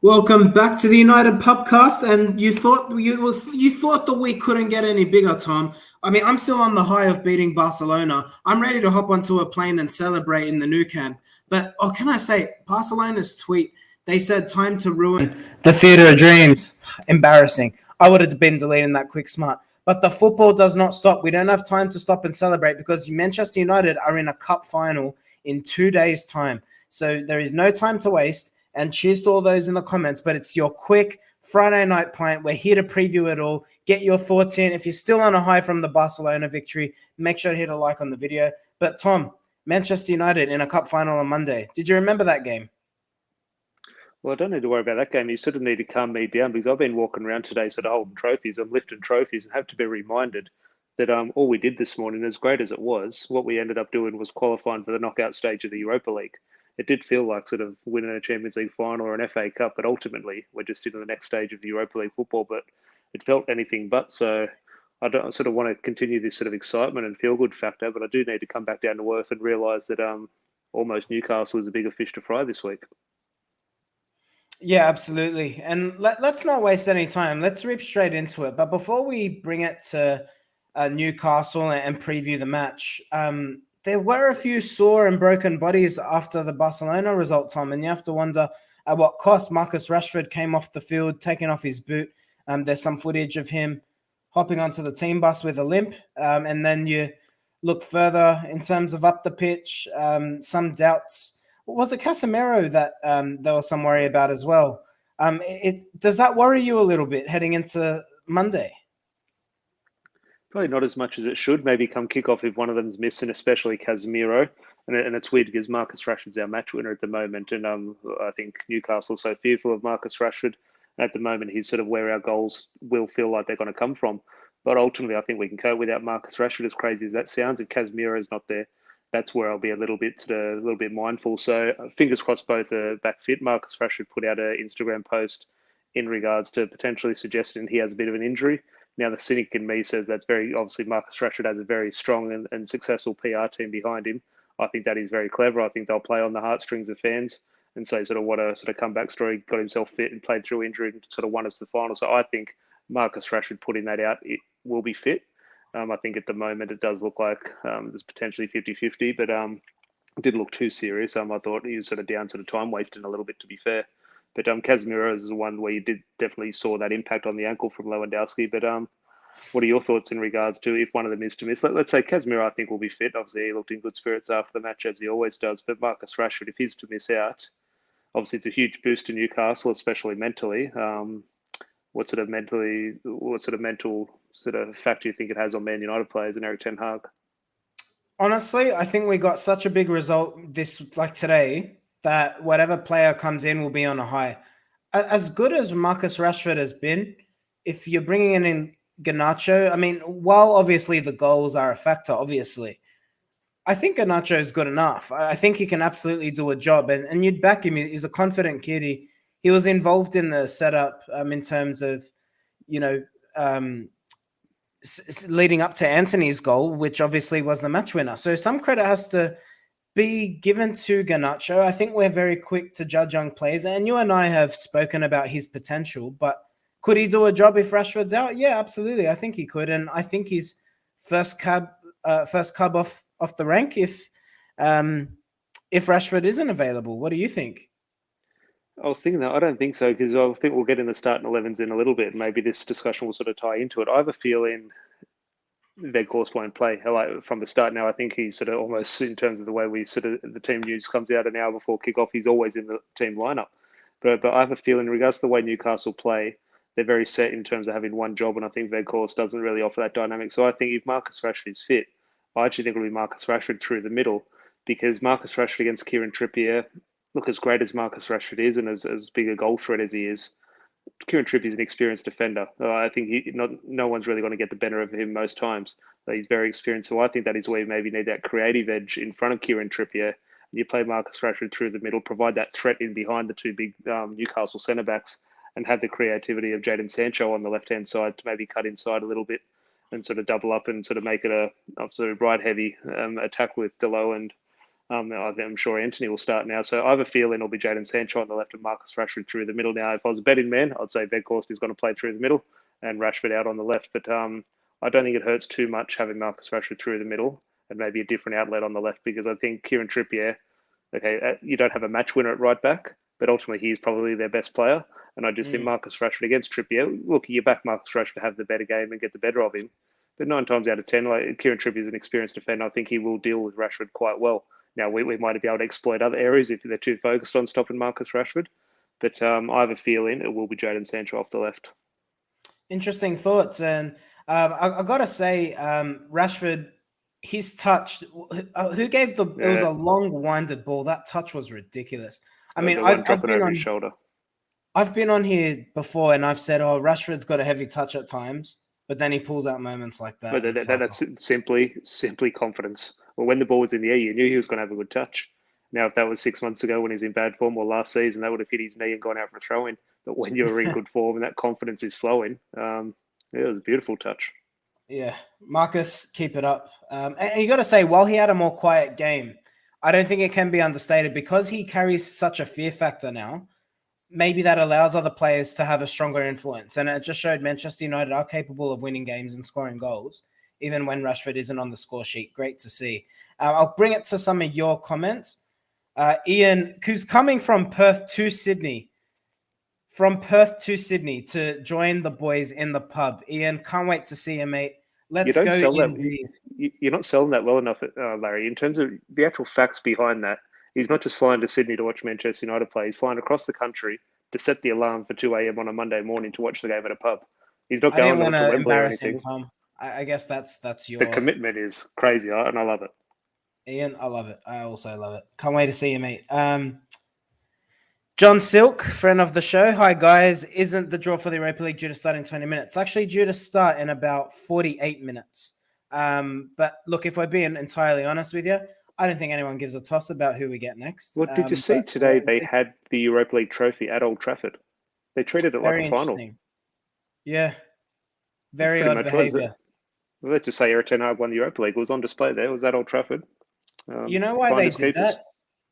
Welcome back to the United Pubcast. And you thought the week couldn't get any bigger, Tom. I mean, I'm still on the high of beating Barcelona. I'm ready to hop onto a plane and celebrate in the Nou Camp. But can I say, Barcelona's tweet? They said time to ruin the theatre of dreams. Embarrassing. I would have been deleting that quick smart. But the football does not stop. We don't have time to stop and celebrate because Manchester United are in a cup final in 2 days' time. So there is no time to waste. And cheers to all those in the comments. But it's your quick Friday night pint. We're here to preview it all. Get your thoughts in. If you're still on a high from the Barcelona victory, make sure to hit a like on the video. But Tom, Manchester United in a cup final on Monday. Did you remember that game? Well, I don't need to worry about that game. You sort of need to calm me down because I've been walking around today sort of holding trophies. I'm lifting trophies and have to be reminded that all we did this morning, as great as it was, what we ended up doing was qualifying for the knockout stage of the Europa League. It did feel like sort of winning a Champions League final or an FA Cup, but ultimately we're just into the next stage of the Europa League football. But it felt anything but. So I sort of want to continue this sort of excitement and feel good factor, but I do need to come back down to earth and realise that almost Newcastle is a bigger fish to fry this week. Yeah, absolutely. And let's not waste any time. Let's rip straight into it. But before we bring it to Newcastle and preview the match, there were a few sore and broken bodies after the Barcelona result, Tom, and you have to wonder at what cost. Marcus Rashford came off the field, taking off his boot. There's some footage of him hopping onto the team bus with a limp. And then you look further in terms of up the pitch, some doubts. Was it Casemiro that there was some worry about as well? Does that worry you a little bit heading into Monday? Probably not as much as it should. Maybe come kickoff if one of them's missing, especially Casemiro. And it's weird because Marcus Rashford's our match winner at the moment, and I think Newcastle's so fearful of Marcus Rashford. And at the moment, he's sort of where our goals will feel like they're going to come from. But ultimately, I think we can cope without Marcus Rashford. As crazy as that sounds, if Casemiro's not there, that's where I'll be a little bit mindful. So fingers crossed, both are back fit. Marcus Rashford put out an Instagram post in regards to potentially suggesting he has a bit of an injury. Now, the cynic in me says that's very obviously Marcus Rashford has a very strong and successful PR team behind him. I think that is very clever. I think they'll play on the heartstrings of fans and say sort of what a sort of comeback story, got himself fit and played through injury and sort of won us the final. So I think Marcus Rashford putting that out, it will be fit. I think at the moment it does look like there's potentially 50-50, but it didn't look too serious. I thought he was sort of down to the time wasting a little bit, to be fair. But Casemiro is the one where you did definitely saw that impact on the ankle from Lewandowski. But what are your thoughts in regards to if one of them is to miss? Let's say Casemiro, I think, will be fit. Obviously, he looked in good spirits after the match, as he always does. But Marcus Rashford, if he's to miss out, obviously it's a huge boost to Newcastle, especially mentally. What sort of mental sort of factor do you think it has on Man United players and Erik ten Hag? Honestly, I think we got such a big result today that whatever player comes in will be on a high. As good as Marcus Rashford has been, if you're bringing in Garnacho, I mean, while obviously the goals are a factor, obviously, I think Garnacho is good enough. I think he can absolutely do a job, and you'd back him. He's a confident kid. He was involved in the setup in terms of, leading up to Anthony's goal, which obviously was the match winner. So some credit has to be given to Garnacho. I think we're very quick to judge young players, and you and I have spoken about his potential, but could he do a job if Rashford's out? Yeah, absolutely. I think he could, and I think he's first cub off the rank if Rashford isn't available. What do you think? I was thinking that I don't think so because I think we'll get in the starting 11s in a little bit. Maybe this discussion will sort of tie into it. I have a feeling Weghorst won't play from the start. Now I think he's sort of almost in terms of the way the team news comes out an hour before kickoff. He's always in the team lineup. But I have a feeling in regards to the way Newcastle play, they're very set in terms of having one job, and I think Weghorst doesn't really offer that dynamic. So I think if Marcus Rashford is fit, I actually think it'll be Marcus Rashford through the middle because Marcus Rashford against Kieran Trippier, look, as great as Marcus Rashford is and as big a goal threat as he is, Kieran Trippier is an experienced defender. I think no one's really going to get the better of him most times. He's very experienced. So I think that is where you maybe need that creative edge in front of Kieran Trippier. You play Marcus Rashford through the middle, provide that threat in behind the two big Newcastle centre-backs, and have the creativity of Jadon Sancho on the left-hand side to maybe cut inside a little bit and sort of double up and sort of make it a sort of right-heavy attack with Delo and I'm sure Anthony will start now. So I have a feeling it'll be Jadon Sancho on the left and Marcus Rashford through the middle. Now, if I was a betting man, I'd say Weghorst is going to play through the middle and Rashford out on the left. But I don't think it hurts too much having Marcus Rashford through the middle and maybe a different outlet on the left, because I think Kieran Trippier, okay, you don't have a match winner at right back, but ultimately he's probably their best player. And I just think Marcus Rashford against Trippier, look, you back Marcus Rashford to have the better game and get the better of him. But 9 times out of 10, like Kieran Trippier is an experienced defender. I think he will deal with Rashford quite well. Now, we might be able to exploit other areas if they're too focused on stopping Marcus Rashford. But I have a feeling it will be Jadon Sancho off the left. Interesting thoughts. And I got to say, Rashford, his touch, who gave the, it was a long winded ball. That touch was ridiculous. I mean, I've been on his shoulder. I've been on here before and I've said, oh, Rashford's got a heavy touch at times, but then he pulls out moments like that. But that's simply confidence. Well, when the ball was in the air, you knew he was going to have a good touch. Now, if that was 6 months ago when he's in bad form, or last season, that would have hit his knee and gone out for a throw-in. But when you're in good form and that confidence is flowing, it was a beautiful touch. Yeah, Marcus, keep it up. And you got to say, while he had a more quiet game, I don't think it can be understated because he carries such a fear factor now. Maybe that allows other players to have a stronger influence. And it just showed Manchester United are capable of winning games and scoring goals, even when Rashford isn't on the score sheet. Great to see. I'll bring it to some of your comments. Ian, who's coming from Perth to Sydney, to join the boys in the pub. Ian, can't wait to see you, mate. Let's go. You're not selling that well enough, Larry, in terms of the actual facts behind that. He's not just flying to Sydney to watch Manchester United play. He's flying across the country to set the alarm for 2 a.m. on a Monday morning to watch the game at a pub. He's not going to Wembley or anything. Tom. I guess that's your... The commitment is crazy, and I love it. Ian, I love it. I also love it. Can't wait to see you, mate. John Silk, friend of the show. Hi, guys. Isn't the draw for the Europa League due to start in 20 minutes? It's actually due to start in about 48 minutes. But look, if we're being entirely honest with you, I don't think anyone gives a toss about who we get next. Well, did you see today they had the Europa League trophy at Old Trafford? They treated it like a final. Yeah. Very odd behaviour. Let's just say Eric Ten Hag won the Europa League. It was on display there. It was at Old Trafford. You know why they did that?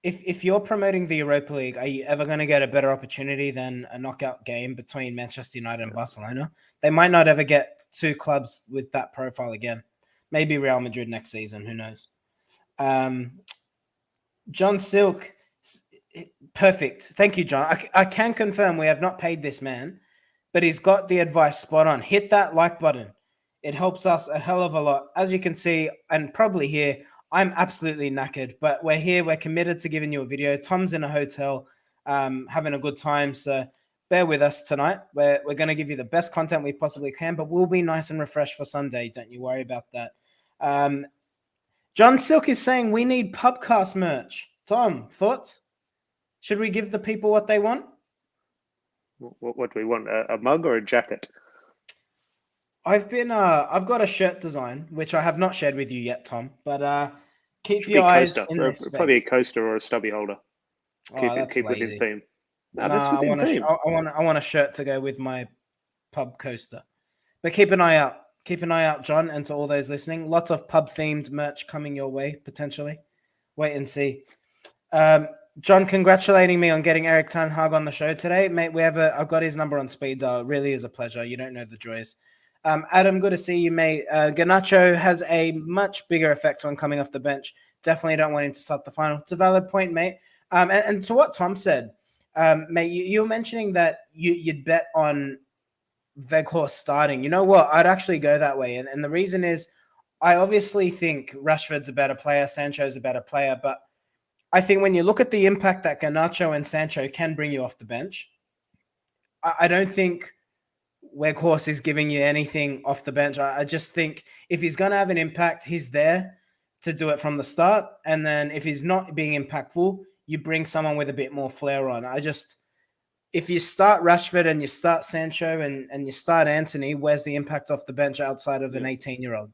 If you're promoting the Europa League, are you ever going to get a better opportunity than a knockout game between Manchester United and Barcelona? They might not ever get 2 clubs with that profile again. Maybe Real Madrid next season. Who knows? John Silk, perfect. Thank you, John. I can confirm we have not paid this man, but he's got the advice spot on. Hit that like button. It helps us a hell of a lot. As you can see, and probably hear, I'm absolutely knackered, but we're here. We're committed to giving you a video. Tom's in a hotel, having a good time. So bear with us tonight. We're going to give you the best content we possibly can, but we'll be nice and refreshed for Sunday. Don't you worry about that. John Silk is saying we need Pubcast merch. Tom, thoughts? Should we give the people what they want? What do we want? A mug or a jacket? I've got a shirt design, which I have not shared with you yet, Tom, but keep your eyes in this space. Probably a coaster or a stubby holder. Keep within theme. No, that's within theme. I want a shirt to go with my pub coaster. But keep an eye out. Keep an eye out, John, and to all those listening. Lots of pub-themed merch coming your way, potentially. Wait and see. John, congratulating me on getting Eric Ten Hag on the show today. Mate, I've got his number on speed dial. It really is a pleasure. You don't know the joys. Adam, good to see you, mate. Garnacho has a much bigger effect when coming off the bench. Definitely don't want him to start the final. It's a valid point, mate. And to what Tom said, mate, you were mentioning that you'd bet on Weghorst starting. You know what? I'd actually go that way. And the reason is I obviously think Rashford's a better player. Sancho's a better player. But I think when you look at the impact that Garnacho and Sancho can bring you off the bench, I don't think Weghorst is giving you anything off the bench. I just think if he's going to have an impact, he's there to do it from the start. And then if he's not being impactful, you bring someone with a bit more flair on. If you start Rashford and you start Sancho and you start Anthony, where's the impact off the bench outside of an 18-year-old?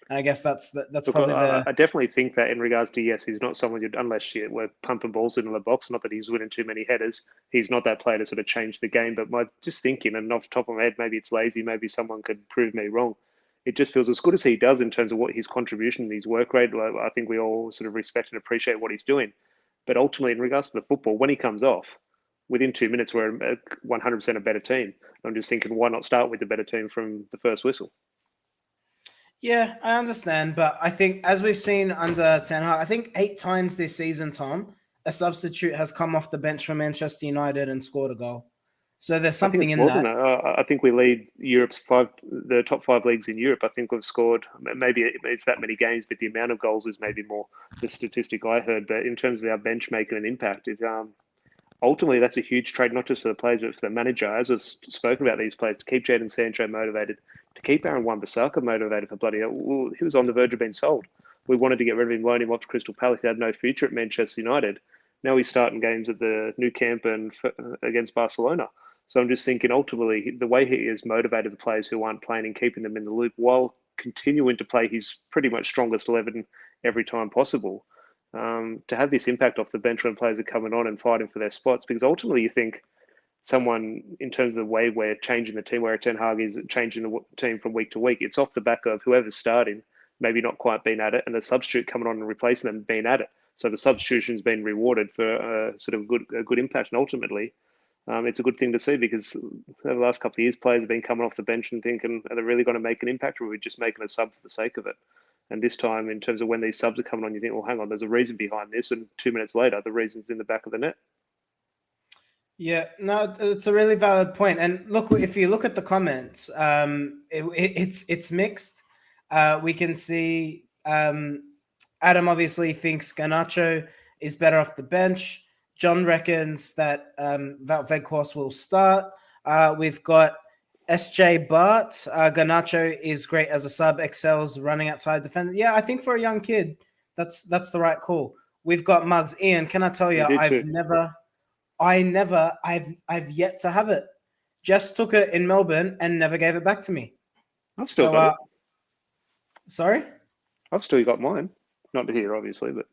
And I guess that's probably I definitely think that in regards to, yes, he's not someone unless we're pumping balls into the box, not that he's winning too many headers. He's not that player to sort of change the game. But just thinking, and off the top of my head, maybe it's lazy, maybe someone could prove me wrong. it just feels as good as he does in terms of what his contribution and his work rate. I think we all sort of respect and appreciate what he's doing. But ultimately, in regards to the football, when he comes off, within 2 minutes, we're 100% a better team. I'm just thinking, why not start with the better team from the first whistle? Yeah, I understand. But I think, as we've seen under Ten Hag, I think 8 times this season, Tom, a substitute has come off the bench for Manchester United and scored a goal. So there's something I think it's in more that. than that. I think we lead the top 5 leagues in Europe. I think we've scored, maybe it's that many games, but the amount of goals is maybe more the statistic I heard. But in terms of our bench making an impact, ultimately that's a huge trade, not just for the players, but for the manager. As was spoken about these players, to keep Jadon Sancho motivated, to keep Aaron Wan-Bissaka motivated for bloody hell. He was on the verge of being sold. We wanted to get rid of him, loan him off to Crystal Palace. He had no future at Manchester United. Now he's starting games at the Nou Camp and against Barcelona. So I'm just thinking, ultimately, the way he is motivated the players who aren't playing and keeping them in the loop while continuing to play his pretty much strongest 11 every time possible. To have this impact off the bench when players are coming on and fighting for their spots, because ultimately you think someone, in terms of the way we're changing the team, where Ten Hag is changing the team from week to week, it's off the back of whoever's starting, maybe not quite being at it, and the substitute coming on and replacing them being at it. So the substitution's been rewarded for sort of a good impact, and ultimately, it's a good thing to see, because over the last couple of years, players have been coming off the bench and thinking, are they really going to make an impact, or are we just making a sub for the sake of it? And this time, in terms of when these subs are coming on, you think, well, hang on, there's a reason behind this. And 2 minutes later, the reason's in the back of the net. Yeah, no, it's a really valid point. And look, if you look at the comments, it's mixed. We can see Adam obviously thinks Garnacho is better off the bench. John reckons that Wout Weghorst will start. We've got SJ Bart. Garnacho is great as a sub, excels running outside defender. Yeah, I think for a young kid, that's the right call. We've got Muggs. Ian, can I tell you, I've yet to have it. Just took it in Melbourne and never gave it back to me. I've still got it. Sorry? I've still got mine. Not here, obviously, but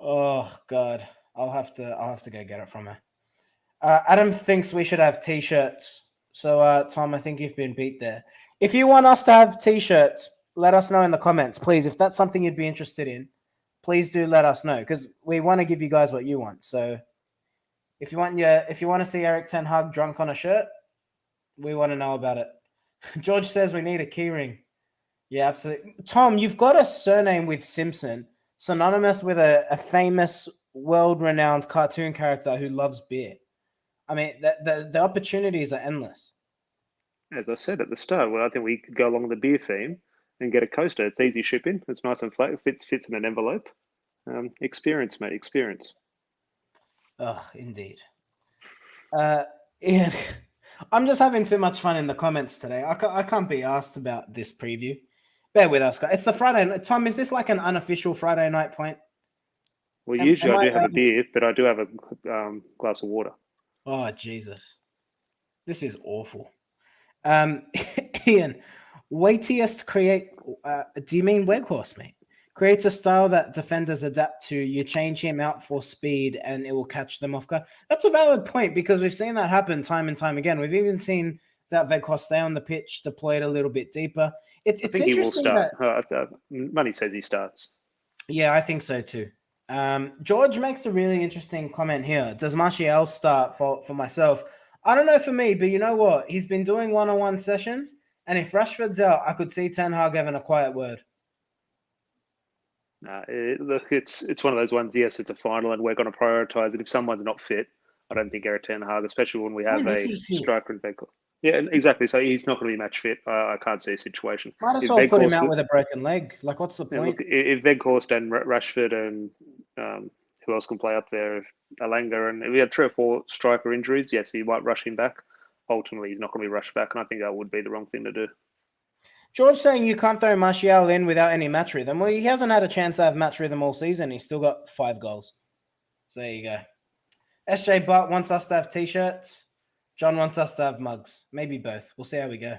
Oh God, I'll have to go get it from her. Adam thinks we should have t-shirts. So Tom, I think you've been beat there. If you want us to have t-shirts, let us know in the comments, please. If that's something you'd be interested in, please do let us know, because we want to give you guys what you want. So if you want to see Eric Ten Hag drunk on a shirt, we want to know about it. George says we need a keyring. Yeah, absolutely. Tom, you've got a surname with Simpson, synonymous with a famous, world-renowned cartoon character who loves beer. I mean, the opportunities are endless. As I said at the start, well, I think we could go along the beer theme and get a coaster. It's easy shipping. It's nice and flat. It fits in an envelope. Experience, mate. Experience. Oh, indeed. Ian, I'm just having too much fun in the comments today. I can't be asked about this preview. Bear with us, guys. It's the Friday night. Tom, is this like an unofficial Friday night point? Well, usually I do have a beer, but I do have a glass of water. Oh, Jesus. This is awful. Ian, weightiest create... do you mean Weghorst, mate? Creates a style that defenders adapt to. You change him out for speed and it will catch them off guard. That's a valid point, because we've seen that happen time and time again. We've even seen that Weghorst stay on the pitch, deployed a little bit deeper. It's I think interesting. He will start. Money says he starts. Yeah, I think so too. George makes a really interesting comment here. Does Martial start for myself? I don't know for me, but you know what? He's been doing one-on-one sessions, and if Rashford's out, I could see Ten Hag having a quiet word. Look, it's one of those ones. Yes, it's a final, and we're going to prioritise it. If someone's not fit, I don't think Eric Ten Hag, especially when we have a striker in Weghorst. Yeah, exactly. So he's not going to be match fit. I can't see a situation. Might as well put him out with a broken leg. Like, what's the point? Look, if Weghorst and Rashford and who else can play up there? Alanga, and if we had 3 or 4 striker injuries, yes, he might rush him back. Ultimately, he's not going to be rushed back, and I think that would be the wrong thing to do. George saying you can't throw Martial in without any match rhythm. Well, he hasn't had a chance to have match rhythm all season. He's still got 5 goals. So there you go. SJ Butt wants us to have t-shirts. John wants us to have mugs. Maybe both. We'll see how we go.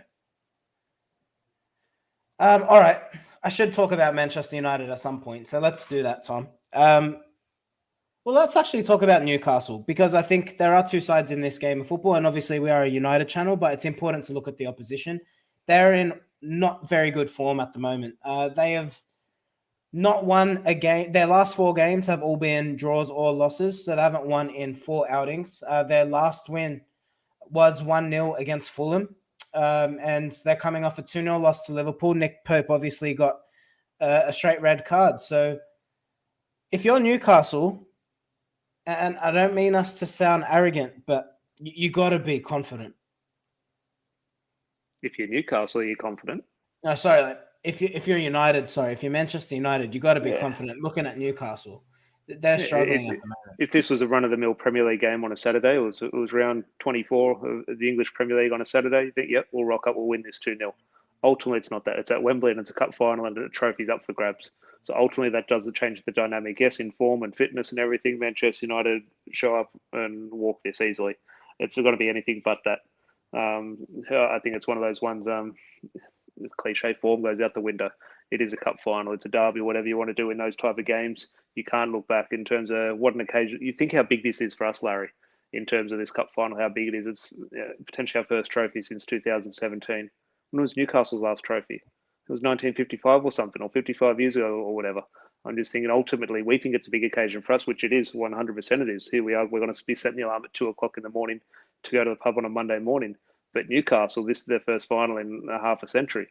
All right. I should talk about Manchester United at some point. So let's do that, Tom. Well, let's actually talk about Newcastle, because I think there are 2 sides in this game of football. And obviously we are a United channel, but it's important to look at the opposition. They're in not very good form at the moment. They have not won a game. Their last 4 games have all been draws or losses, so they haven't won in 4 outings. Their last win was 1-0 against Fulham, and they're coming off a 2-0 loss to Liverpool. Nick Pope obviously got a straight red card. So if you're Newcastle, and I don't mean us to sound arrogant, but you got to be confident. If you're Newcastle, are you confident? No, sorry. If you're United, if you're Manchester United, you got to be confident. Looking at Newcastle, they're struggling at the moment. If this was a run-of-the-mill Premier League game on a Saturday, it was round 24 of the English Premier League on a Saturday, you think, yep, we'll rock up, we'll win this 2-0. Ultimately, it's not that. It's at Wembley and it's a cup final and the trophy's up for grabs. So ultimately, that does change the dynamic. Yes, in form and fitness and everything, Manchester United show up and walk this easily. It's got to be anything but that. I think it's one of those ones, cliche form goes out the window. It is a cup final. It's a derby, whatever you want to do in those type of games. You can't look back in terms of what an occasion. You think how big this is for us, Larry, in terms of this cup final, how big it is. It's potentially our first trophy since 2017. When was Newcastle's last trophy? It was 1955 or something, or 55 years ago or whatever. I'm just thinking ultimately we think it's a big occasion for us, which it is, 100% it is. Here we are, we're going to be setting the alarm at 2 o'clock in the morning to go to the pub on a Monday morning. But Newcastle, this is their first final in half a century.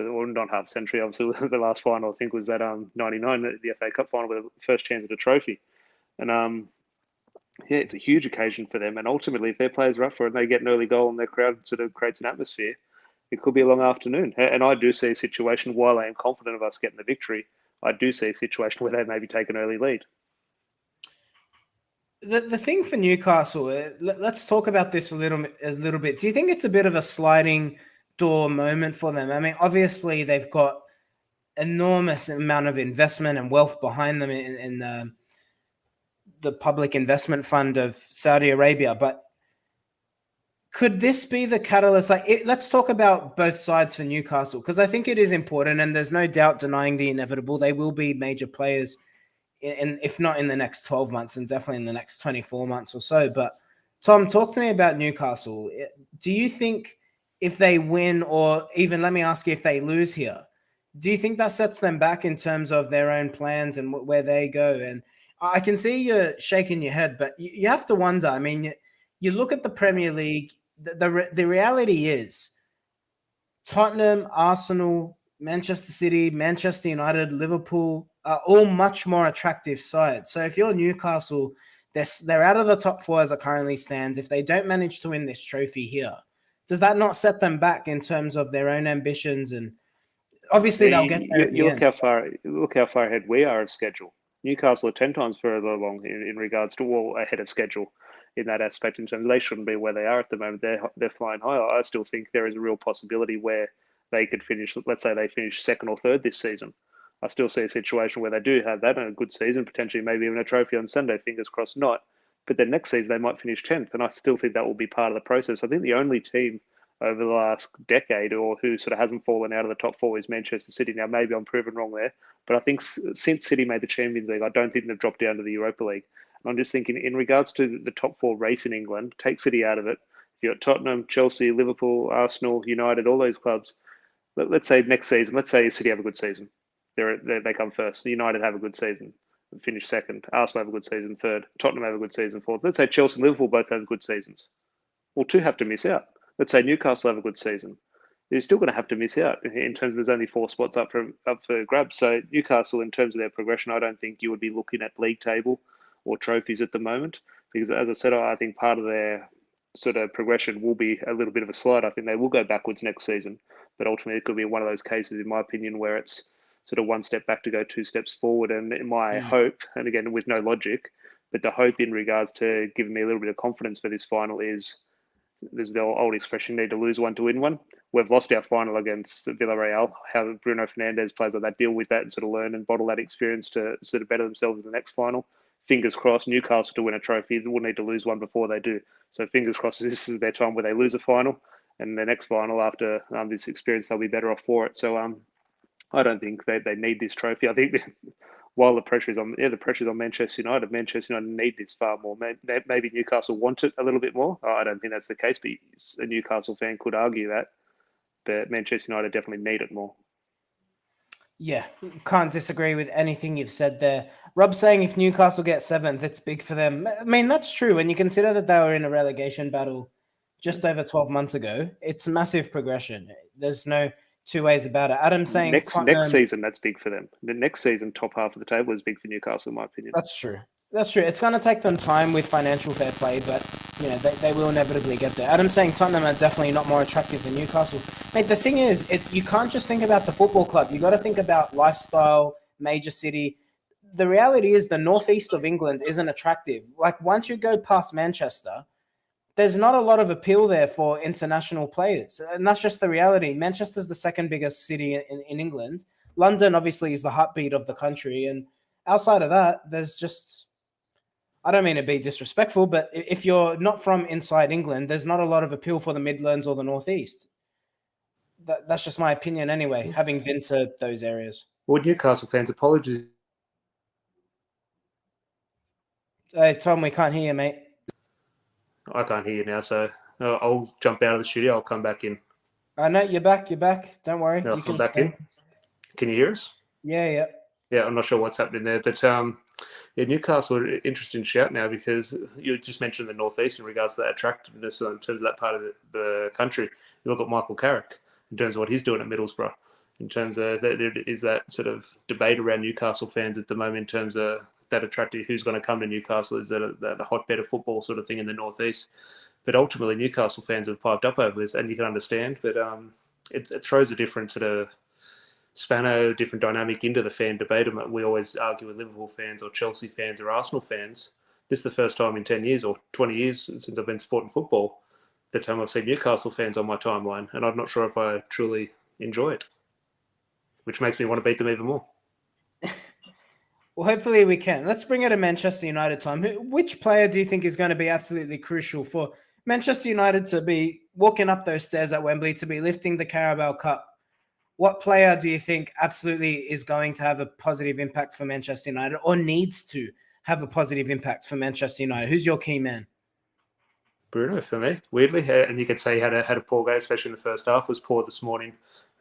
Or not half a century, obviously. The last final, I think, was that 99, the FA Cup final, with the first chance at a trophy. And it's a huge occasion for them. And ultimately, if their players are up for it and they get an early goal and their crowd sort of creates an atmosphere, it could be a long afternoon. And I do see a situation, while I am confident of us getting the victory, I do see a situation where they maybe take an early lead. The thing for Newcastle, let's talk about this a little bit. Do you think it's a bit of a sliding door moment for them? I mean, obviously they've got enormous amount of investment and wealth behind them in the public investment fund of Saudi Arabia, but could this be the catalyst? Let's talk about both sides for Newcastle, because I think it is important, and there's no doubt denying the inevitable. They will be major players, if not in the next 12 months, and definitely in the next 24 months or so. But Tom, talk to me about Newcastle. Do you think if they win, or even let me ask you, if they lose here, do you think that sets them back in terms of their own plans and where they go? And I can see you're shaking your head, but you have to wonder. I mean, you look at the Premier League. The reality is Tottenham, Arsenal, Manchester City, Manchester United, Liverpool are all much more attractive sides. So if you're Newcastle, they're out of the top 4 as it currently stands. If they don't manage to win this trophy here, does that not set them back in terms of their own ambitions? And obviously they'll get there. Look how far ahead we are of schedule. Newcastle are 10 times further along in regards to ahead of schedule in that aspect. In terms of they shouldn't be where they are at the moment. They're flying high. I still think there is a real possibility where they could finish. Let's say they finish 2nd or 3rd this season. I still see a situation where they do have that and a good season, potentially maybe even a trophy on Sunday. Fingers crossed, not. But then next season they might finish 10th, and I still think that will be part of the process. I think the only team over the last decade or who sort of hasn't fallen out of the top 4 is Manchester City. Now, maybe I'm proven wrong there, but I think since City made the Champions League, I don't think they've dropped down to the Europa League. And I'm just thinking in regards to the top 4 race in England, take City out of it. You've got Tottenham, Chelsea, Liverpool, Arsenal, United, all those clubs. Let's say next season, let's say City have a good season. They come first. United have a good season, finish 2nd. Arsenal have a good season, 3rd. Tottenham have a good season, 4th. Let's say Chelsea and Liverpool both have good seasons. Well, 2 have to miss out. Let's say Newcastle have a good season. They're still going to have to miss out in terms of there's only 4 spots up for grabs. So Newcastle, in terms of their progression, I don't think you would be looking at league table or trophies at the moment, because as I said, I think part of their sort of progression will be a little bit of a slide. I think they will go backwards next season, but ultimately it could be one of those cases, in my opinion, where it's sort of 1 step back to go 2 steps forward. And my hope, and again with no logic, but the hope in regards to giving me a little bit of confidence for this final is, there's the old expression, need to lose one to win one. We've lost our final against Villarreal. How Bruno Fernandes, players like that, deal with that and sort of learn and bottle that experience to sort of better themselves in the next final. Fingers crossed, Newcastle to win a trophy, they will need to lose one before they do. So fingers crossed, this is their time where they lose a final, and the next final after this experience, they'll be better off for it. So I don't think they need this trophy. I think while the pressure's on Manchester United. Manchester United need this far more. Maybe Newcastle want it a little bit more. I don't think that's the case, but a Newcastle fan could argue that. but Manchester United definitely need it more. Yeah, can't disagree with anything you've said there. Rob's saying if Newcastle get 7th, it's big for them. I mean, that's true. When you consider that they were in a relegation battle just over 12 months ago, it's massive progression. There's no two ways about it. Adam's saying next season, that's big for them. The next season, top half of the table is big for Newcastle, in my opinion. That's true. That's true. It's going to take them time with financial fair play, but they will inevitably get there. Adam's saying Tottenham are definitely not more attractive than Newcastle. Mate, the thing is, you can't just think about the football club. You got to think about lifestyle, major city. The reality is the northeast of England isn't attractive. Like once you go past Manchester, there's not a lot of appeal there for international players. And that's just the reality. Manchester's the second biggest city in England. London obviously is the heartbeat of the country. And outside of that, there's just, I don't mean to be disrespectful, but if you're not from inside England, there's not a lot of appeal for the Midlands or the Northeast. That's just my opinion anyway, having been to those areas. Well, Newcastle fans, apologies. Hey, Tom, we can't hear you, mate. I can't hear you now, so I'll jump out of the studio. I'll come back in. No, you're back. You're back. Don't worry. No, you can I'm back in. Can you hear us? Yeah. Yeah, I'm not sure what's happening there, but Newcastle, interesting shout now because you just mentioned the northeast in regards to that attractiveness in terms of that part of the country. You look at Michael Carrick in terms of what he's doing at Middlesbrough. In terms of there is that sort of debate around Newcastle fans at the moment in terms of that attractive who's going to come to Newcastle, is that a hotbed of football sort of thing in the northeast. But ultimately, Newcastle fans have piped up over this, and you can understand. But it throws a different sort of spanner, different dynamic into the fan debate. We always argue with Liverpool fans or Chelsea fans or Arsenal fans. This is the first time in 10 years or 20 years since I've been supporting football that I've seen Newcastle fans on my timeline, and I'm not sure if I truly enjoy it, which makes me want to beat them even more. Well, hopefully we can. Let's bring it to Manchester United time. Which player do you think is going to be absolutely crucial for Manchester United to be walking up those stairs at Wembley, to be lifting the Carabao Cup? What player do you think absolutely is going to have a positive impact for Manchester United or needs to have a positive impact for Manchester United? Who's your key man? Bruno, for me, weirdly. And you could say he had a poor game, especially in the first half. Was poor this morning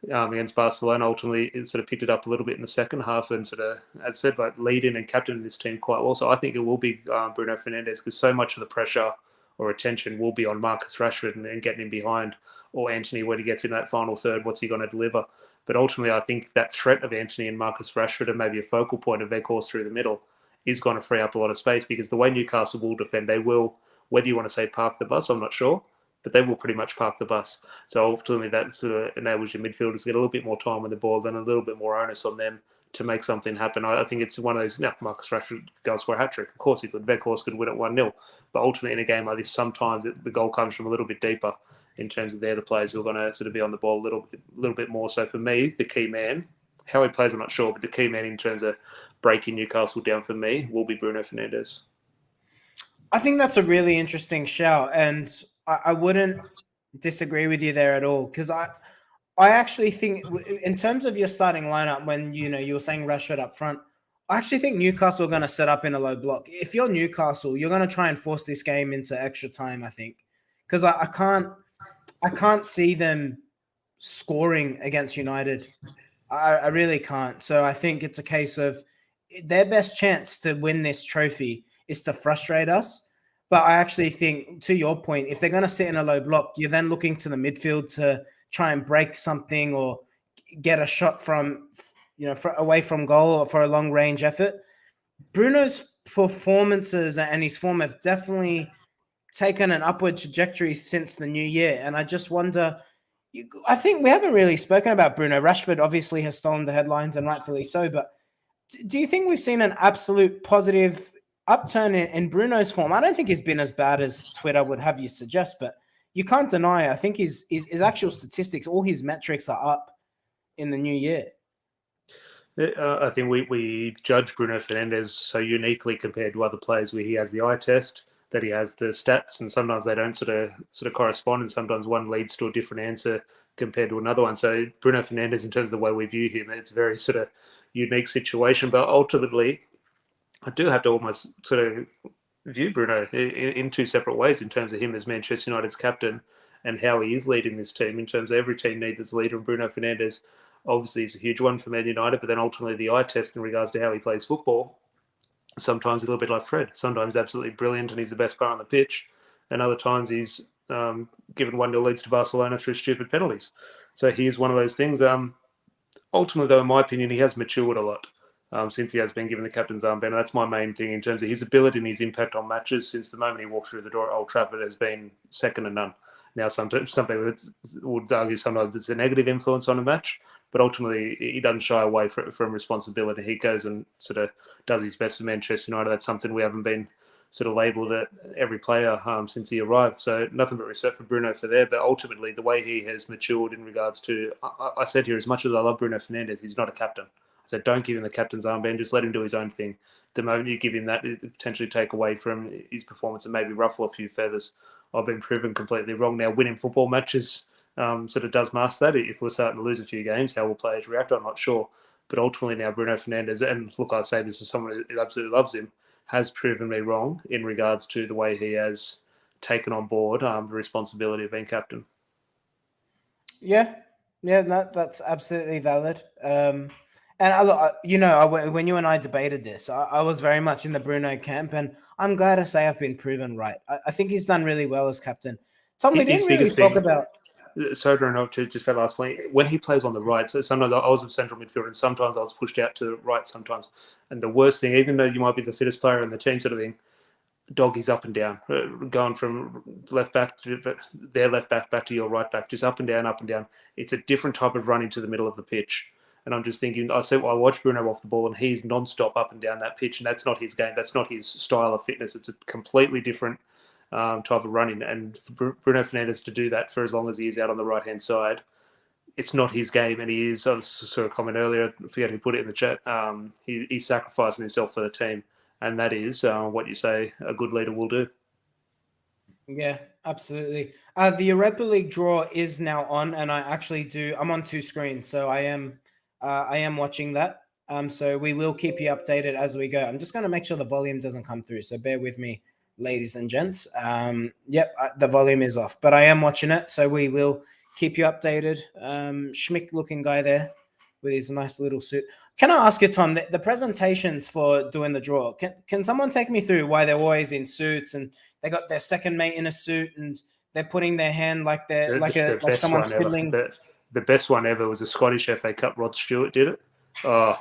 against Barcelona. Ultimately, it sort of picked it up a little bit in the second half and sort of, as I said, like leading and captaining this team quite well. So I think it will be Bruno Fernandes because so much of the pressure or attention will be on Marcus Rashford and getting him behind, or Antony when he gets in that final third. What's he going to deliver? But ultimately, I think that threat of Antony and Marcus Rashford and maybe a focal point of Weghorst through the middle is going to free up a lot of space because the way Newcastle will defend, they will, whether you want to say park the bus, I'm not sure, but they will pretty much park the bus. So ultimately, that sort of enables your midfielders to get a little bit more time with the ball, then a little bit more onus on them to make something happen. I think it's one of those, Marcus Rashford goes for a hat-trick. Of course he could. Weghorst could win it 1-0. But ultimately, in a game like this, sometimes the goal comes from a little bit deeper in terms of they're the players who are going to sort of be on the ball a little bit more. So for me, the key man, how he plays, I'm not sure, but the key man in terms of breaking Newcastle down for me will be Bruno Fernandes. I think that's a really interesting shout, and I wouldn't disagree with you there at all because I actually think in terms of your starting lineup, when you were saying Rashford up front, I actually think Newcastle are going to set up in a low block. If you're Newcastle, you're going to try and force this game into extra time, I think, because I can't see them scoring against United. I really can't. So I think it's a case of their best chance to win this trophy is to frustrate us. But I actually think, to your point, if they're going to sit in a low block, you're then looking to the midfield to try and break something or get a shot from, away from goal or for a long range effort. Bruno's performances and his form have definitely taken an upward trajectory since the new year. And I just wonder, I think we haven't really spoken about Bruno. Rashford obviously has stolen the headlines and rightfully so, but do you think we've seen an absolute positive upturn in Bruno's form? I don't think he's been as bad as Twitter would have you suggest, but you can't deny, I think his actual statistics, all his metrics are up in the new year. I think we judge Bruno Fernandes so uniquely compared to other players where he has the eye test, that he has the stats, and sometimes they don't sort of correspond, and sometimes one leads to a different answer compared to another one. So Bruno Fernandes, in terms of the way we view him, it's a very sort of unique situation. But ultimately, I do have to almost sort of view Bruno in two separate ways in terms of him as Manchester United's captain and how he is leading this team in terms of every team needs its leader, and Bruno Fernandes obviously is a huge one for Man United, but then ultimately the eye test in regards to how he plays football, sometimes a little bit like Fred, sometimes absolutely brilliant and he's the best player on the pitch, and other times he's given 1-0 leads to Barcelona through stupid penalties. So he is one of those things. Ultimately, though, in my opinion, he has matured a lot since he has been given the captain's armband. And that's my main thing in terms of his ability and his impact on matches since the moment he walked through the door at Old Trafford has been second to none. Now, some people would argue sometimes it's a negative influence on a match, but ultimately he doesn't shy away from responsibility. He goes and sort of does his best for Manchester United. That's something we haven't been sort of labelled at every player since he arrived. So nothing but respect for Bruno for there. But ultimately, the way he has matured in regards to, I said here, as much as I love Bruno Fernandes, he's not a captain. I said, don't give him the captain's armband, just let him do his own thing. The moment you give him that, it potentially take away from his performance and maybe ruffle a few feathers. I've been proven completely wrong. Now, winning football matches sort of does mask that. If we're starting to lose a few games, how will players react? I'm not sure. But ultimately now, Bruno Fernandes, and look, I'd say this is someone who absolutely loves him, has proven me wrong in regards to the way he has taken on board the responsibility of being captain. Yeah, that's absolutely valid. And when you and I debated this, I was very much in the Bruno camp, and I'm glad to say I've been proven right. I think he's done really well as captain. Tom, we didn't really talk about... So to just that last point, when he plays on the right, so sometimes I was a central midfielder and sometimes I was pushed out to the right sometimes. And the worst thing, even though you might be the fittest player in the team sort of thing, doggies up and down, going from left back to their left back to your right back, just up and down, up and down. It's a different type of running to the middle of the pitch. And I'm just thinking, I watch Bruno off the ball and he's non-stop up and down that pitch, and that's not his game. That's not his style of fitness. It's a completely different type of running. And for Bruno Fernandes to do that for as long as he is out on the right-hand side, it's not his game. And he is, I saw a comment earlier, I forget who put it in the chat, he's sacrificing himself for the team. And that is what you say a good leader will do. Yeah, absolutely. The Europa League draw is now on, and I'm on two screens, so I am watching that. So we will keep you updated as we go. I'm just going to make sure the volume doesn't come through, so bear with me, ladies and gents. The volume is off, but I am watching it, so we will keep you updated. Schmick looking guy there with his nice little suit. Can I ask you, Tom, the presentations for doing the draw, can someone take me through why they're always in suits and they got their second mate in a suit and they're putting their hand like they're like someone's fiddling? The best one ever was a Scottish FA Cup. Rod Stewart did it. Oh,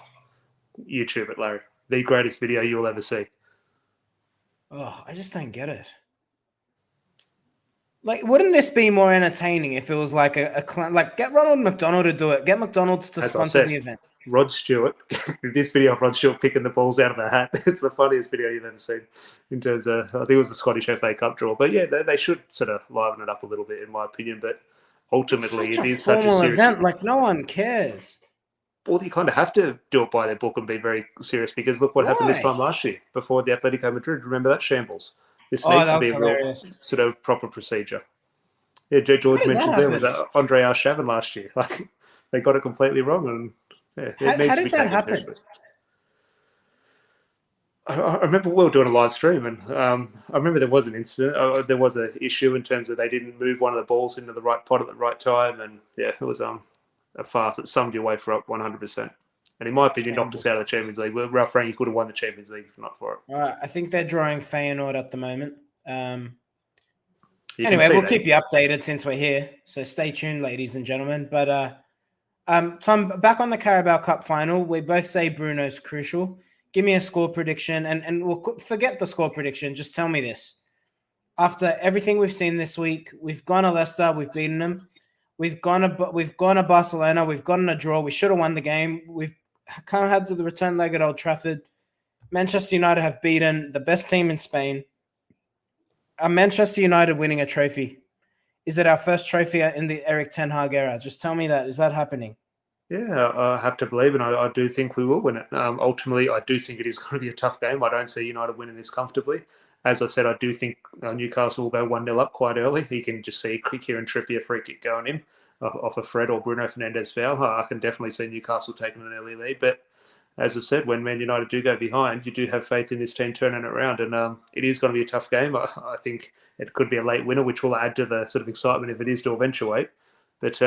YouTube it, Larry. The greatest video you'll ever see. Oh, I just don't get it. Like, wouldn't this be more entertaining if it was like get Ronald McDonald to do it? Get McDonald's to sponsor the event. Rod Stewart, this video of Rod Stewart picking the balls out of the hat, it's the funniest video you've ever seen in terms of, I think it was the Scottish FA Cup draw. But yeah, they should sort of liven it up a little bit, in my opinion. But ultimately, it is such a serious event. Like, no one cares. Well, you kind of have to do it by their book and be very serious, because look what happened this time last year before the Atletico Madrid. Remember that shambles? This needs to be a real sort of proper procedure. Yeah, George mentions there was Andre Arshavin last year. Like, they got it completely wrong, and yeah, how did that happen? Seriously. I remember we were doing a live stream, and I remember there was an incident. There was an issue in terms of they didn't move one of the balls into the right pot at the right time, and yeah, it was a farce that summed your way for up 100%. And in my opinion, knocked us out of the Champions League. Ralph Rangnick could have won the Champions League if not for it. All right, I think they're drawing Feyenoord at the moment. Anyway, we'll keep you updated since we're here, so stay tuned, ladies and gentlemen. But Tom, back on the Carabao Cup final, we both say Bruno's crucial. Give me a score prediction, and we'll forget the score prediction. Just tell me this. After everything we've seen this week, we've gone to Leicester, we've beaten them. We've gone to Barcelona, we've gotten a draw. We should have won the game. We've come had to the return leg at Old Trafford. Manchester United have beaten the best team in Spain. Are Manchester United winning a trophy? Is it our first trophy in the Eric Ten Hag era? Just tell me that. Is that happening? Yeah, I have to believe, and I do think we will win it. Ultimately, I do think it is going to be a tough game. I don't see United winning this comfortably. As I said, I do think Newcastle will go 1-0 up quite early. You can just see Kieran Trippier free kick going in off a Fred or Bruno Fernandes foul. I can definitely see Newcastle taking an early lead. But as I've said, when Man United do go behind, you do have faith in this team turning it around, and it is going to be a tough game. I think it could be a late winner, which will add to the sort of excitement if it is to eventuate. But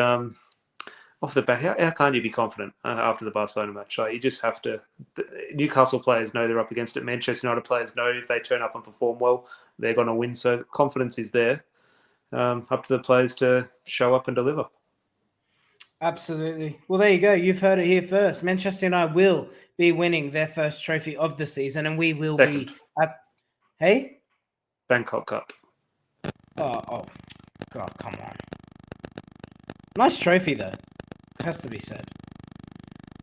off the back, how can you be confident after the Barcelona match? Like, you just have to. Newcastle players know they're up against it. Manchester United players know if they turn up and perform well, they're going to win. So confidence is there. Up to the players to show up and deliver. Absolutely. Well, there you go. You've heard it here first. Manchester United will be winning their first trophy of the season, and we will Second. be at. Hey, Bangkok Cup. oh, God, come on. Nice trophy though. Has to be said.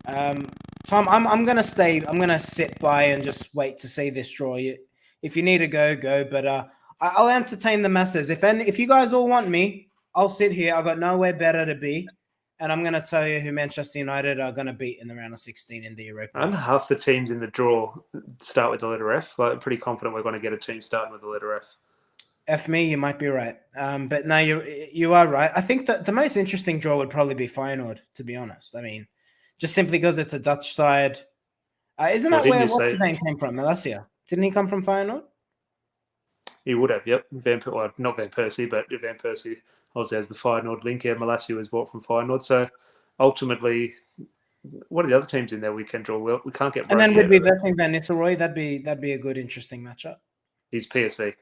Tom, I'm gonna stay. I'm gonna sit by and just wait to see this draw. If you need to go. But I'll entertain the masses. If you guys all want me, I'll sit here. I've got nowhere better to be, and I'm gonna tell you who Manchester United are gonna beat in the round of 16 in the Europa League. And half the teams in the draw start with the letter F. Like, I'm pretty confident we're going to get a team starting with the letter F. F me, you might be right. But no, you are right. I think that the most interesting draw would probably be Feyenoord, to be honest. I mean, just simply because it's a Dutch side. Isn't that where what's his name came from? Malacia. Didn't he come from Feyenoord? He would have, yep. Not Van Persie, but Van Persie obviously has the Feyenoord link. Yeah, Malacia was bought from Feyenoord. So ultimately, what are the other teams in there we can draw? Well, we can't get. And then would be Van Nistelrooy. That'd be a good, interesting matchup. He's PSV.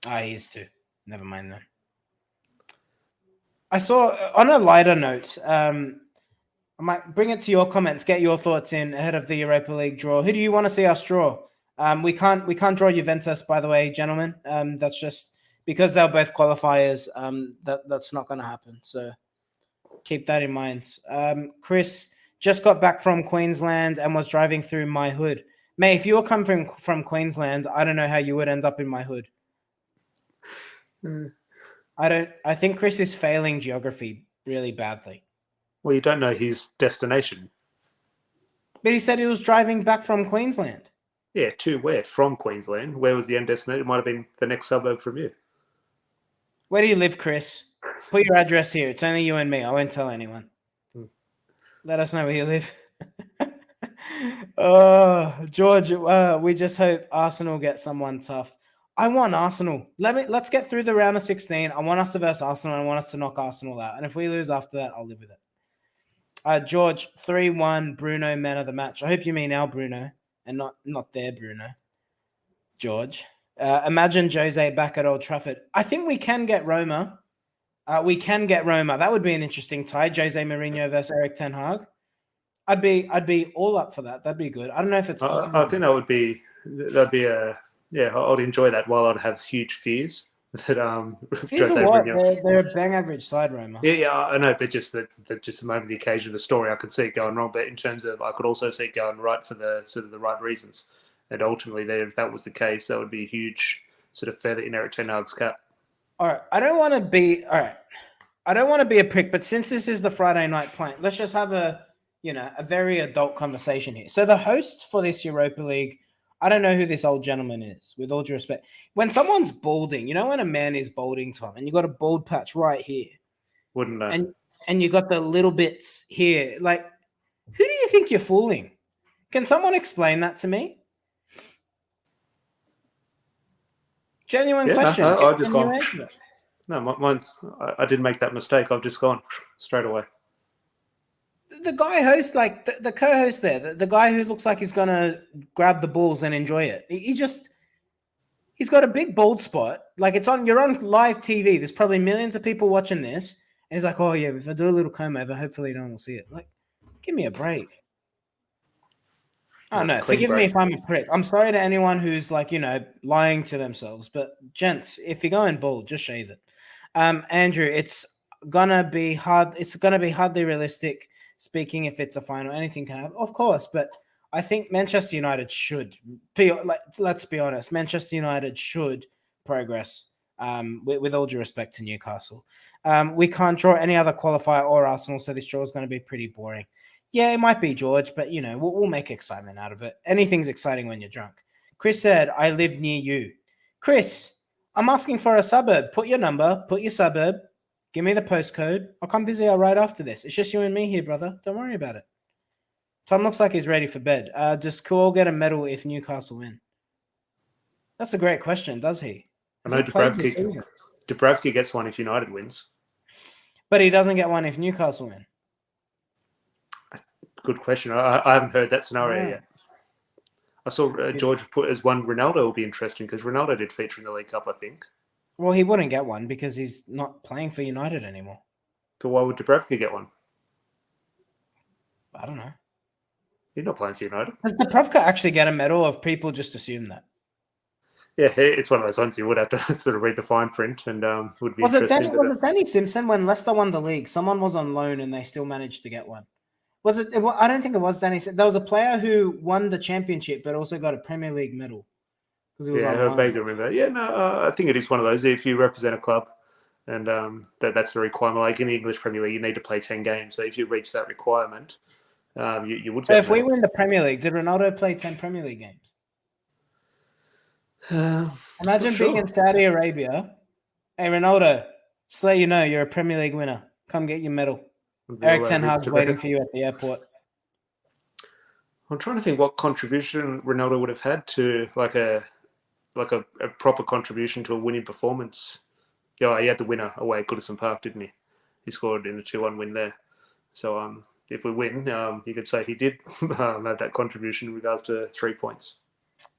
He is too. Never mind then. I saw on a lighter note. I might bring it to your comments. Get your thoughts in ahead of the Europa League draw. Who do you want to see us draw? We can't draw Juventus, by the way, gentlemen. That's just because they're both qualifiers. That's not going to happen. So keep that in mind. Chris just got back from Queensland and was driving through my hood. Mate, if you were coming from Queensland, I don't know how you would end up in my hood. I think Chris is failing geography really badly. Well, you don't know his destination. But he said he was driving back from Queensland. Yeah, to where? From Queensland. Where was the end destination? It might have been the next suburb from you. Where do you live, Chris? Put your address here. It's only you and me. I won't tell anyone. Let us know where you live. Oh, George, we just hope Arsenal get someone tough. I want Arsenal. Let's get through the round of 16. I want us to verse Arsenal. I want us to knock Arsenal out. And if we lose after that, I'll live with it. George, 3-1, Bruno, man of the match. I hope you mean our Bruno and not their Bruno. George. Imagine Jose back at Old Trafford. I think we can get Roma. That would be an interesting tie. Jose Mourinho versus Eric Ten Hag. I'd be all up for that. That'd be good. I don't know if it's possible. I think that'd be a... Yeah, I'd enjoy that while I'd have huge fears that fears of what? They're a bang average side, Roma. Yeah, I know, but just the moment of the occasion of the story, I could see it going wrong. But in terms of, I could also see it going right for the sort of the right reasons. And ultimately, if that was the case, that would be a huge sort of feather in Eric Ten Hag's cap. All right, I don't want to be a prick, but since this is the Friday night plant, let's just have a very adult conversation here. So the hosts for this Europa League, I don't know who this old gentleman is, with all due respect. When someone's balding, when a man is balding, Tom, and you got a bald patch right here. Wouldn't know. And you got the little bits here. Like, who do you think you're fooling? Can someone explain that to me? Genuine question. I've just gone. No, I didn't make that mistake. I've just gone straight away. The guy host, like the co-host there, the guy who looks like he's gonna grab the balls and enjoy it. He's got a big bald spot. Like you're on live TV. There's probably millions of people watching this, and he's like, "Oh yeah, if I do a little comb over, hopefully no one will see it." Like, give me a break. Oh no, forgive me if I'm a prick. I'm sorry to anyone who's lying to themselves. But gents, if you're going bald, just shave it. Andrew, it's gonna be hard. It's gonna be hardly realistic. Speaking, if it's a final, anything can happen, of course. But I think Manchester United should be. Let's be honest. Manchester United should progress. With all due respect to Newcastle, we can't draw any other qualifier or Arsenal, so this draw is going to be pretty boring. Yeah, it might be, George, but we'll make excitement out of it. Anything's exciting when you're drunk. Chris said, "I live near you." Chris, I'm asking for a suburb. Put your number. Put your suburb. Give me the postcode. I'll come visit you right after this. It's just you and me here, brother. Don't worry about it. Tom looks like he's ready for bed. Does Kuhl get a medal if Newcastle win? That's a great question, does he? I know Dubravka gets one if United wins. But he doesn't get one if Newcastle win. Good question. I haven't heard that scenario yet. I saw George put as one Ronaldo will be interesting because Ronaldo did feature in the League Cup, I think. Well, he wouldn't get one because he's not playing for United anymore. But why would Dubravka get one? I don't know. He's not playing for United. Does Dubravka actually get a medal, or people just assume that? Yeah, it's one of those ones you would have to sort of read the fine print and would be interesting. Was it Danny Simpson when Leicester won the league? Someone was on loan and they still managed to get one. Was it? I don't think it was Danny. There was a player who won the championship but also got a Premier League medal because he was on loan. I vaguely remember. Yeah, no, I think it is one of those. If you represent a club, and that's the requirement. Like in the English Premier League, you need to play 10 games. So if you reach that requirement, you would. So if we win the Premier League, did Ronaldo play 10 Premier League games? Imagine being in Saudi Arabia. Hey, Ronaldo, just let you know you're a Premier League winner. Come get your medal. Erik ten Hag's waiting for you at the airport. I'm trying to think what contribution Ronaldo would have had to like a proper contribution to a winning performance. Yeah, he had the winner away at Goodison Park, didn't he? He scored in a 2-1 win there. So if we win, you could say he did have that contribution in regards to 3 points.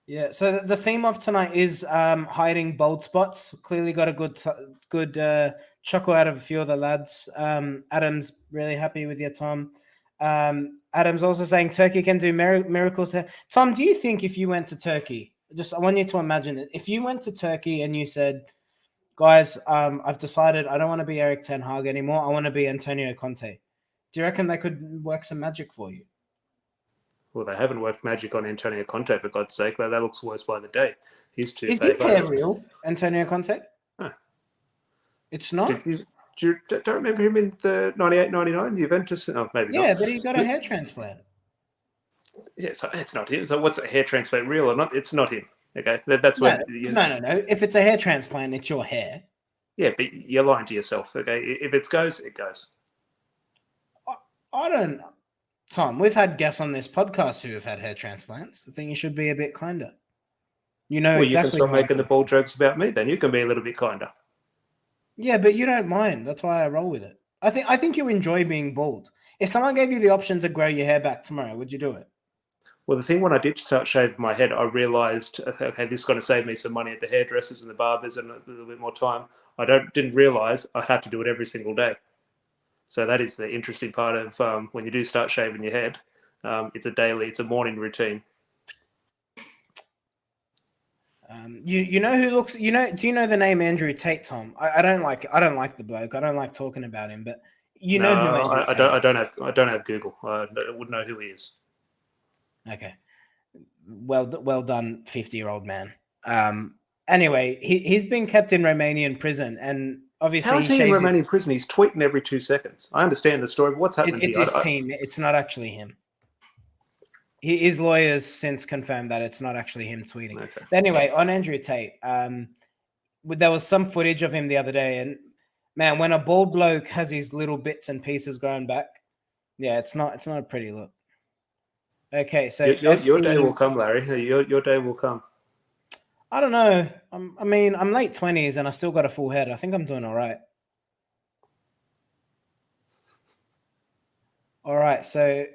Yeah, so the theme of tonight is hiding bold spots. Clearly got a good chuckle out of a few of the lads. Adam's really happy with you, Tom. Adam's also saying Turkey can do miracles there. Tom, do you think if you went to Turkey, I want you to imagine it. If you went to Turkey and you said, guys, I've decided I don't want to be Erik ten Hag anymore. I want to be Antonio Conte. Do you reckon they could work some magic for you? Well, they haven't worked magic on Antonio Conte, for God's sake. That looks worse by the day. Is his hair real, Antonio Conte? No. It's not? Don't remember him in the 98-99 Juventus? Oh, maybe not. Yeah, but he got a hair transplant. Yeah, so it's not him. So what's a hair transplant, real or not? It's not him. Okay, that's what. No. If it's a hair transplant, it's your hair. Yeah, but you're lying to yourself. Okay, if it goes, it goes. I don't. Tom, we've had guests on this podcast who have had hair transplants. I think you should be a bit kinder. You know, you can stop making the bald jokes about me. Then you can be a little bit kinder. Yeah, but you don't mind. That's why I roll with it. I think you enjoy being bald. If someone gave you the option to grow your hair back tomorrow, would you do it? Well, the thing when I did start shaving my head, I realised, okay, this is going to save me some money at the hairdressers and the barbers and a little bit more time. I didn't realise I have to do it every single day. So that is the interesting part of when you do start shaving your head. It's a morning routine. You know who looks, do you know the name Andrew Tate, Tom? I don't like the bloke. I don't like talking about him, but you know who Andrew Tate is. I don't have Google. I wouldn't know who he is. Okay. Well done, 50-year-old man. Anyway, he's been kept in Romanian prison, and obviously how is he in Romanian prison? He's tweeting every 2 seconds. I understand the story, but what's happening here? It's his team. It's not actually him. His lawyers since confirmed that it's not actually him tweeting. Okay. But anyway, on Andrew Tate, there was some footage of him the other day, and man, when a bald bloke has his little bits and pieces grown back, yeah, it's not a pretty look. Okay, so your day will come, Larry. Your day will come. I don't know. I'm late 20s and I still got a full head. I think I'm doing all right. All right, so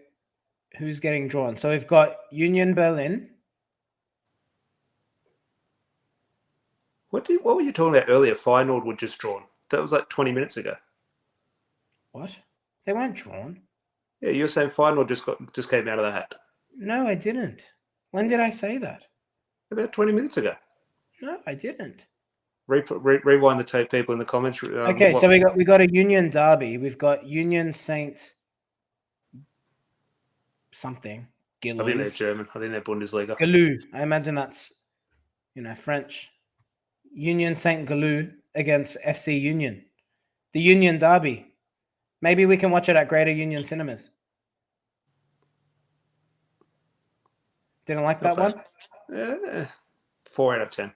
who's getting drawn? So we've got Union Berlin. What were you talking about earlier? Feyenoord were just drawn. That was like 20 minutes ago. What? They weren't drawn. Yeah, you were saying Feyenoord just came out of the hat. No, I didn't. When did I say that? About 20 minutes ago. No, I didn't. Rewind the tape, people in the comments. Okay, so we got a Union derby. We've got Union Saint something. Gilloise. I think they're German. I think they're Bundesliga. Galou. I imagine that's French. Union Saint Galou against FC Union. The Union derby. Maybe we can watch it at Greater Union Cinemas. Didn't like that one? 4 out of 10.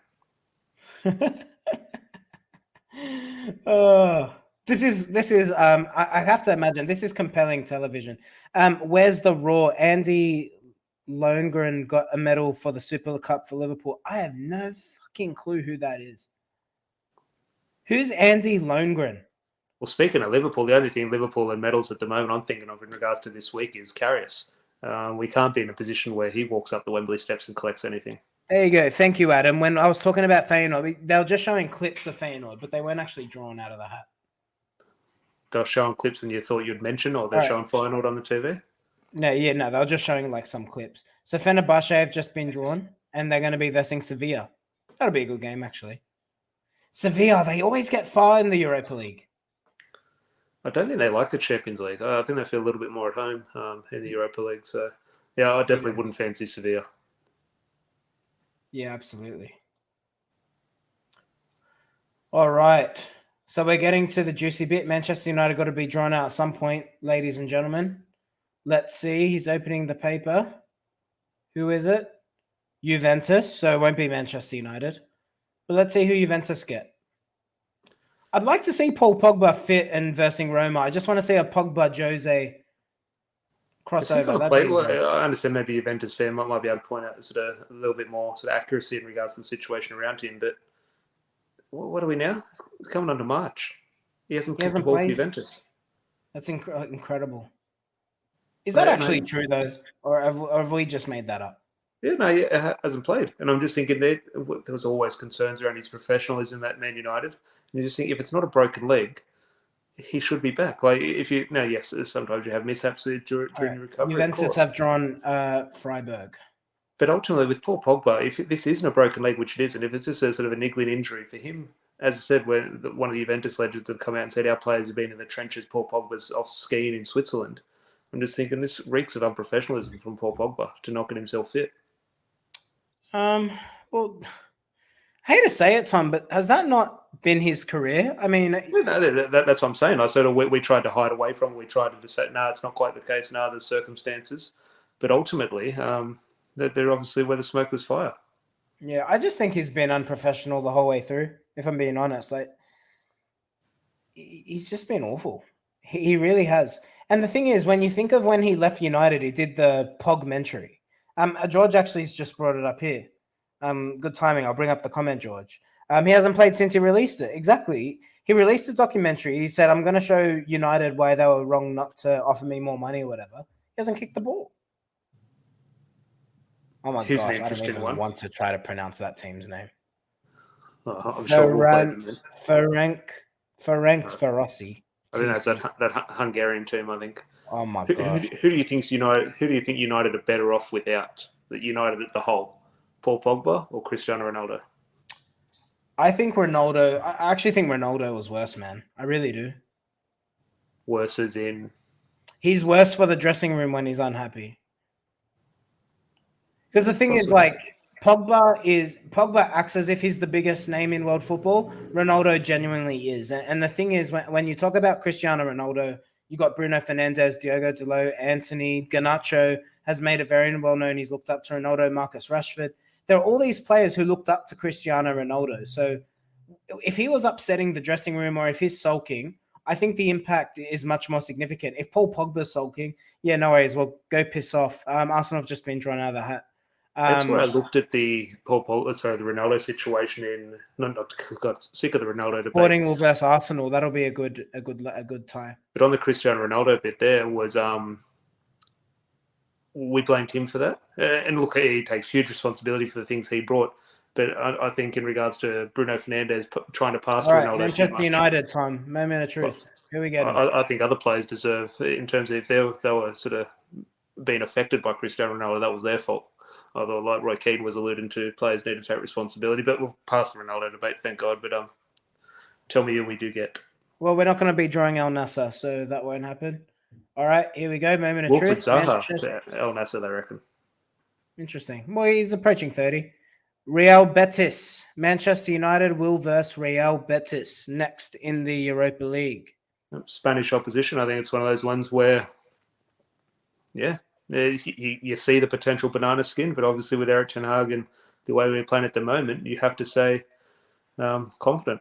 Oh, This is I have to imagine this is compelling television. Where's the Raw? Andy Lundgren got a medal for the Super Cup for Liverpool. I have no fucking clue who that is. Who's Andy Lundgren? Well, speaking of Liverpool, the only thing Liverpool and medals at the moment I'm thinking of in regards to this week is Karius. We can't be in a position where he walks up the Wembley steps and collects anything. There you go. Thank you, Adam. When I was talking about Feyenoord, they were just showing clips of Feyenoord, but they weren't actually drawn out of the hat. They're showing clips and you thought you'd mention, or they're showing Feyenoord on the TV? No, they were just showing like some clips. So Fenerbahce have just been drawn, and they're going to be versing Sevilla. That'll be a good game, actually. Sevilla, they always get far in the Europa League. I don't think they like the Champions League. I think they feel a little bit more at home in the Europa League. So, yeah, I definitely wouldn't fancy Sevilla. Yeah, absolutely. All right. So we're getting to the juicy bit. Manchester United got to be drawn out at some point, ladies and gentlemen. Let's see. He's opening the paper. Who is it? Juventus. So it won't be Manchester United. But let's see who Juventus get. I'd like to see Paul Pogba fit and versing Roma. I just want to see a Pogba Jose crossover. I understand maybe Juventus fan might be able to point out sort of a little bit more sort of accuracy in regards to the situation around him. But what are we now? It's coming on to March. He hasn't kicked the ball for Juventus. That's incredible. Is that actually true, though? Or have we just made that up? Yeah, no, he hasn't played. And I'm just thinking there was always concerns around his professionalism at Man United. And you just think if it's not a broken leg, he should be back. Like if you yes, sometimes you have mishaps during recovery. Juventus have drawn Freiburg. But ultimately, with Paul Pogba, if this isn't a broken leg, which it isn't, if it's just a sort of a niggling injury for him, as I said, when one of the Juventus legends have come out and said our players have been in the trenches, Paul Pogba's off skiing in Switzerland. I'm just thinking this reeks of unprofessionalism from Paul Pogba to not get himself fit. Well, I hate to say it, Tom, but has that not been his career? I mean, that's what I'm saying. I said we tried to hide away from it. We tried to say, no, it's not quite the case. No, there's circumstances. But ultimately, they're obviously where the smoke, there's fire. Yeah, I just think he's been unprofessional the whole way through, if I'm being honest. Like, he's just been awful. He really has. And the thing is, when you think of when he left United, he did the Pogmentary. George actually has just brought it up here. Good timing. I'll bring up the comment, George. He hasn't played since he released it. Exactly. He released a documentary. He said, I'm going to show United why they were wrong not to offer me more money or whatever. He hasn't kicked the ball. Oh my gosh, I don't even want to try to pronounce that team's name. I'm sure we'll play them then. Ferenc Ferossi. I think that's that Hungarian team, I think. Oh my gosh. Who do you think United are better off without? The United as the whole? Paul Pogba or Cristiano Ronaldo? I think Ronaldo. I actually think Ronaldo was worse, man. I really do. Worse as in? He's worse for the dressing room when he's unhappy. Because the thing is, like, Pogba acts as if he's the biggest name in world football. Ronaldo genuinely is. And the thing is, when you talk about Cristiano Ronaldo, you got Bruno Fernandes, Diogo Dalot, Anthony, Garnacho has made it very well known. He's looked up to Ronaldo, Marcus Rashford. There are all these players who looked up to Cristiano Ronaldo. So if he was upsetting the dressing room or if he's sulking, I think the impact is much more significant. If Paul Pogba's sulking, yeah, no worries. Well, go piss off. Arsenal have just been drawn out of the hat. That's where I looked at the the Ronaldo situation got sick of the Ronaldo debate. Sporting will versus Arsenal. That'll be a good tie. But on the Cristiano Ronaldo bit, there was we blamed him for that, and look, he takes huge responsibility for the things he brought. But I think in regards to Bruno Fernandes trying to pass to Ronaldo, Manchester United time, moment of truth. Here we go. I think other players deserve, in terms of if they were sort of being affected by Cristiano Ronaldo, that was their fault. Although, like Roy Keane was alluding to, players need to take responsibility. But we'll pass the Ronaldo debate, thank God. But tell me who we do get. Well, we're not going to be drawing El Nasser, so that won't happen. All right, here we go. Moment of truth. Zaha to El Nasser, they reckon. Interesting. Well, he's approaching 30. Real Betis. Manchester United will verse Real Betis next in the Europa League. Spanish opposition. I think it's one of those ones where, yeah, you see the potential banana skin, but obviously with Erik ten Hag and the way we're playing at the moment, you have to say confident.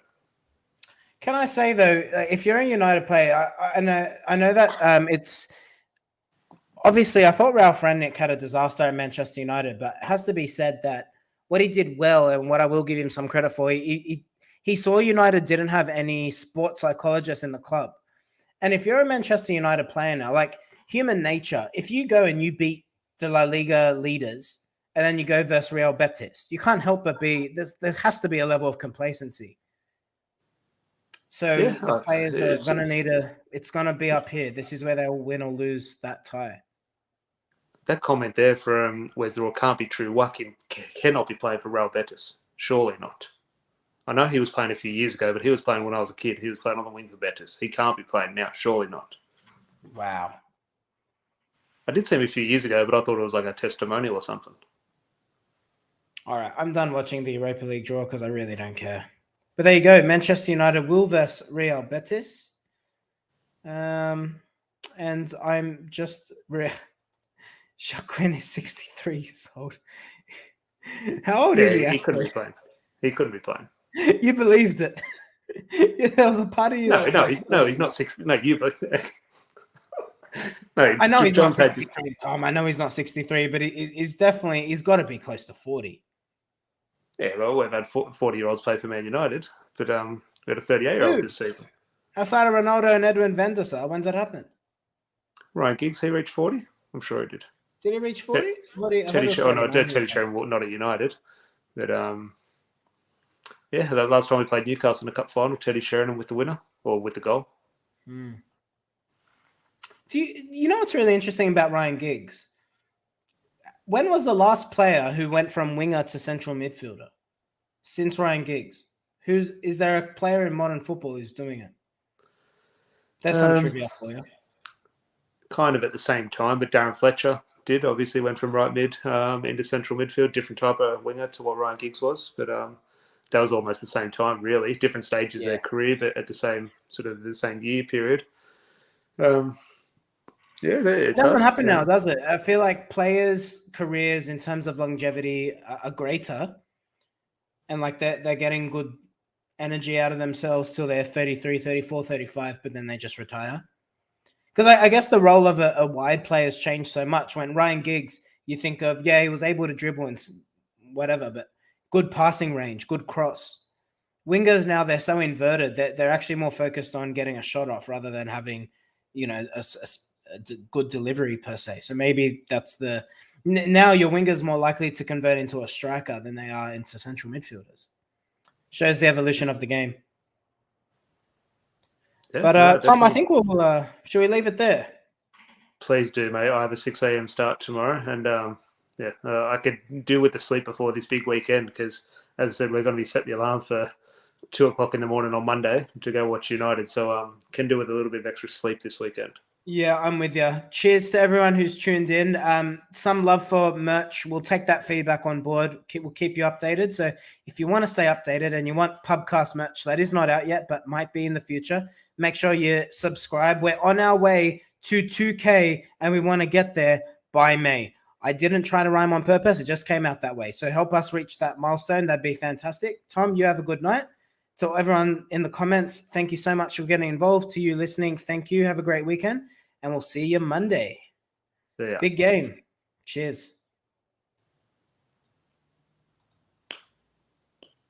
Can I say though, if you're a United player, I know that it's obviously I thought Ralph Rangnick had a disaster at Manchester United, but it has to be said that what he did well and what I will give him some credit for, he saw United didn't have any sports psychologists in the club. And if you're a Manchester United player now, like human nature, if you go and you beat the La Liga leaders and then you go versus Real Betis, you can't help but there has to be a level of complacency. So the players are going to need it's going to be up here. This is where they'll win or lose that tie. That comment there from Westerlo can't be true. Joaquin cannot be playing for Real Betis. Surely not. I know he was playing a few years ago, but he was playing when I was a kid. He was playing on the wing for Betis. He can't be playing now. Surely not. Wow. I did see him a few years ago, but I thought it was like a testimonial or something. All right. I'm done watching the Europa League draw because I really don't care. But there you go. Manchester United will versus Real Betis. And I'm just... Shaquen is 63 years old. How old is he? He couldn't be playing. He couldn't be playing. You believed it. There was a part of you. No, he's not 60. No, you both. No, I know he's not 63, Tom. I know he's not 63, but he's got to be close to 40. Yeah, well, we've had 40-year-olds play for Man United, but we had a 38-year-old this season. Outside of Ronaldo and Edwin van der Sar, when's that happened? Ryan Giggs, he reached 40? I'm sure he did. Did he reach 40? Teddy Sheringham, not at United. But, yeah, the last time we played Newcastle in a cup final, Teddy Sheringham with the winner, or with the goal. Do you know what's really interesting about Ryan Giggs? When was the last player who went from winger to central midfielder? Since Ryan Giggs. Is there a player in modern football who's doing it? There's some trivia for you. Kind of at the same time, but Darren Fletcher did. Obviously went from right mid into central midfield, different type of winger to what Ryan Giggs was. But that was almost the same time, really. Different stages of their career, but at the same year period. It doesn't happen now, does it? I feel like players' careers in terms of longevity are greater, and like they're getting good energy out of themselves till they're 33, 34, 35, but then they just retire. Because I guess the role of a wide player has changed so much. When Ryan Giggs, you think of, he was able to dribble and whatever, but good passing range, good cross. Wingers now, they're so inverted that they're actually more focused on getting a shot off rather than having, a good delivery per se. So maybe that's now your wingers more likely to convert into a striker than they are into central midfielders. Shows the evolution of the game. Yeah, but Tom, I think should we leave it there? Please do, mate. I have a 6 a.m. start tomorrow, and I could do with the sleep before this big weekend because, as I said, we're going to be setting the alarm for 2 o'clock in the morning on Monday to go watch United. So can do with a little bit of extra sleep this weekend. Yeah, I'm with you. Cheers to everyone who's tuned in. Some love for merch. We'll take that feedback on board. We'll keep you updated. So if you want to stay updated and you want Pubcast merch that is not out yet but might be in the future, make sure you subscribe. We're on our way to 2K and we want to get there by May. I didn't try to rhyme on purpose. It just came out that way. So help us reach that milestone. That'd be fantastic. Tom, you have a good night. To everyone in the comments, thank you so much for getting involved. To you listening, thank you. Have a great weekend. And we'll see you Monday. See ya. Big game. Cheers.